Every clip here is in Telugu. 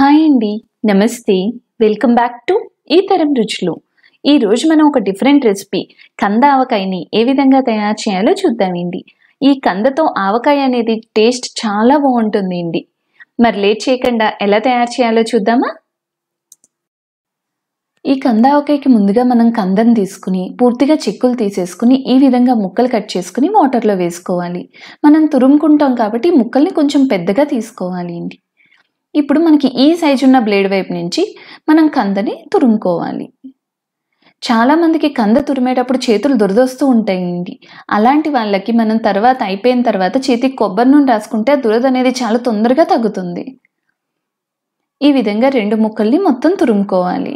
హాయ్ అండి, నమస్తే. వెల్కమ్ బ్యాక్ టు ఈతరం రుచులు. ఈ రోజు మనం ఒక డిఫరెంట్ రెసిపీ కంద ఆవకాయని ఏ విధంగా తయారు చేయాలో చూద్దామండి. ఈ కందతో ఆవకాయ అనేది టేస్ట్ చాలా బాగుంటుంది. మరి లేట్ చేయకుండా ఎలా తయారు చేయాలో చూద్దామా? ఈ కంద ఆవకాయకి ముందుగా మనం కందను తీసుకుని పూర్తిగా చెక్కులు తీసేసుకుని ఈ విధంగా ముక్కలు కట్ చేసుకుని వాటర్లో వేసుకోవాలి. మనం తురుముకుంటాం కాబట్టి ముక్కల్ని కొంచెం పెద్దగా తీసుకోవాలి అండి. ఇప్పుడు మనకి ఈ సైజు ఉన్న బ్లేడ్ వైపు నుంచి మనం కందని తురుముకోవాలి. చాలామందికి కంద తురిమేటప్పుడు చేతులు దురదొస్తూ ఉంటాయండి. అలాంటి వాళ్ళకి మనం అయిపోయిన తర్వాత చేతికి కొబ్బరి నూనె రాసుకుంటే ఆ దురద అనేది చాలా తొందరగా తగ్గుతుంది. ఈ విధంగా 2 ముక్కల్ని మొత్తం తురుముకోవాలి.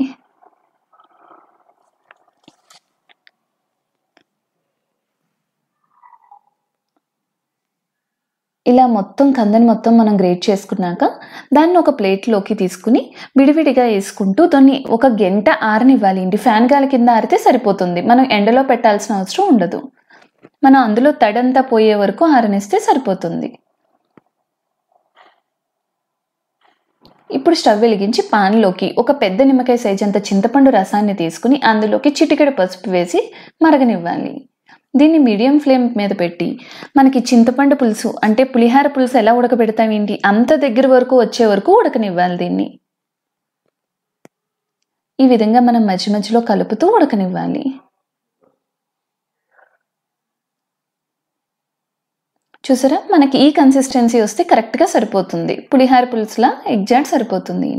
ఇలా మొత్తం కందని మొత్తం మనం గ్రేట్ చేసుకున్నాక దాన్ని ఒక ప్లేట్లోకి తీసుకుని విడివిడిగా వేసుకుంటూ దాన్ని ఒక గంట ఆరనివ్వాలి అండి. ఫ్యాన్ గాలి కింద ఆరితే సరిపోతుంది. మనం ఎండలో పెట్టాల్సిన అవసరం ఉండదు. మనం అందులో తడంతా పోయే వరకు ఆరనిస్తే సరిపోతుంది. ఇప్పుడు స్టవ్ వెలిగించి పాన్లోకి ఒక పెద్ద నిమ్మకాయ సైజ్ అంత చింతపండు రసాన్ని తీసుకుని అందులోకి చిటికెడు పసుపు వేసి మరగనివ్వాలి. దీన్ని మీడియం ఫ్లేమ్ మీద పెట్టి మనకి చింతపండు పులుసు అంటే పులిహార పులుసు ఎలా ఉడకబెడతామేంటి అంత దగ్గర వరకు వచ్చే వరకు ఉడకనివ్వాలి. దీన్ని ఈ విధంగా మనం మధ్య మధ్యలో కలుపుతూ ఉడకనివ్వాలి. చూసారా, మనకి ఈ కన్సిస్టెన్సీ వస్తే కరెక్ట్గా సరిపోతుంది. పులిహార పులుసులా ఎగ్జాక్ట్ సరిపోతుంది.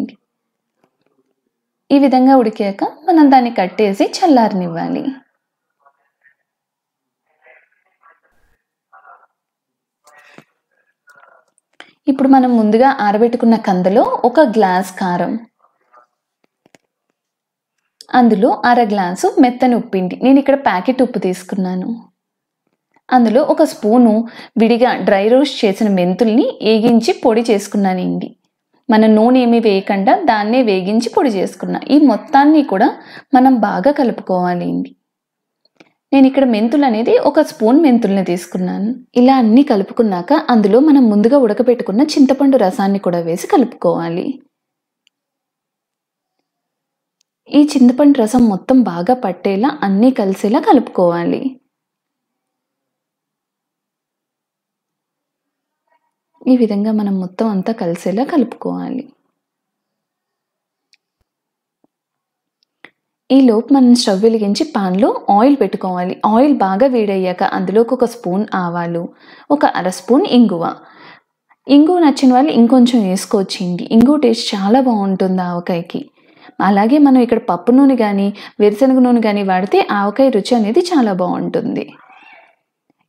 ఈ విధంగా ఉడికాక మనం దాన్ని కట్టేసి చల్లారనివ్వాలి. ఇప్పుడు మనం ముందుగా ఆరబెట్టుకున్న కందలో 1 గ్లాస్ కారం, అందులో 1/2 గ్లాసు మెత్తని ఉప్పిండి, నేను ఇక్కడ ప్యాకెట్ ఉప్పు తీసుకున్నాను. అందులో 1 స్పూను విడిగా డ్రై రోస్ట్ చేసిన మెంతుల్ని వేగించి పొడి చేసుకున్నానండి. మనం నూనె ఏమీ వేయకుండా దాన్నే వేగించి పొడి చేసుకున్నా. ఈ మొత్తాన్ని కూడా మనం బాగా కలుపుకోవాలి. నేను ఇక్కడ మెంతులు అనేది 1 స్పూన్ మెంతుల్ని తీసుకున్నాను. ఇలా అన్నీ కలుపుకున్నాక అందులో మనం ముందుగా ఉడకబెట్టుకున్న చింతపండు రసాన్ని కూడా వేసి కలుపుకోవాలి. ఈ చింతపండు రసం మొత్తం బాగా పట్టేలా అన్నీ కలిసేలా కలుపుకోవాలి. ఈ విధంగా మనం మొత్తం అంతా కలిసేలా కలుపుకోవాలి. ఈ లోపు మనం స్టవ్ వెలిగించి పాన్లో ఆయిల్ పెట్టుకోవాలి. ఆయిల్ బాగా వేడయ్యాక అందులోకి 1 స్పూన్ ఆవాలు, 1/2 స్పూన్ ఇంగువ నచ్చిన వాళ్ళు ఇంకొంచెం వేసుకోవచ్చండి. ఇంగువ టేస్ట్ చాలా బాగుంటుంది ఆవకాయకి. అలాగే మనం ఇక్కడ పప్పు నూనె కానీ వేరుశనగ నూనె కానీ వాడితే ఆవకాయ రుచి అనేది చాలా బాగుంటుంది.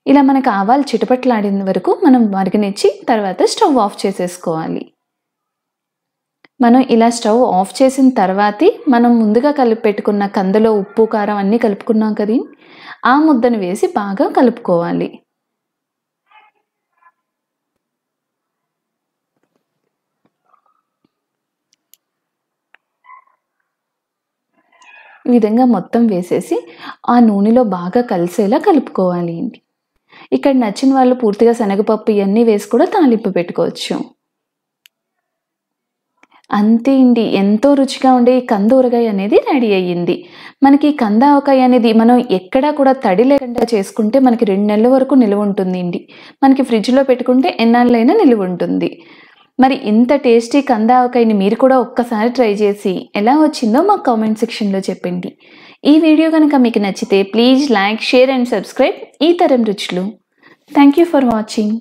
ఇలా మనకు ఆవాలు చిటపట్లాడిన వరకు మనం మరగనిచ్చి తర్వాత స్టవ్ ఆఫ్ చేసేసుకోవాలి. మనం ఇలా స్టవ్ ఆఫ్ చేసిన తర్వాతే మనం ముందుగా కలిపి పెట్టుకున్న కందలో ఉప్పు కారం అన్నీ కలుపుకున్నాం కదా, ఆ ముద్దను వేసి బాగా కలుపుకోవాలి. ఈ విధంగా మొత్తం వేసేసి ఆ నూనెలో బాగా కలిసేలా కలుపుకోవాలి. ఇక్కడ నచ్చిన వాళ్ళు పూర్తిగా శనగపప్పు ఇవన్నీ వేసి కూడా తాలింపు పెట్టుకోవచ్చు. అంతే అండి, ఎంతో రుచిగా ఉండే ఈ కంద ఊరగాయ అనేది రెడీ అయ్యింది. మనకి కంద ఆవకాయ అనేది మనం ఎక్కడా కూడా తడి లేకుండా చేసుకుంటే మనకి 2 నెలల వరకు నిలువ ఉంటుంది. మనకి ఫ్రిడ్జ్లో పెట్టుకుంటే ఎన్నాళ్ళైనా నిలువ ఉంటుంది. మరి ఇంత టేస్టీ కంద ఆవకాయని మీరు కూడా ఒక్కసారి ట్రై చేసి ఎలా వచ్చిందో మాకు కామెంట్ సెక్షన్లో చెప్పండి. ఈ వీడియో కనుక మీకు నచ్చితే please like, share and subscribe ఈతరం రుచులు. Thank you for watching.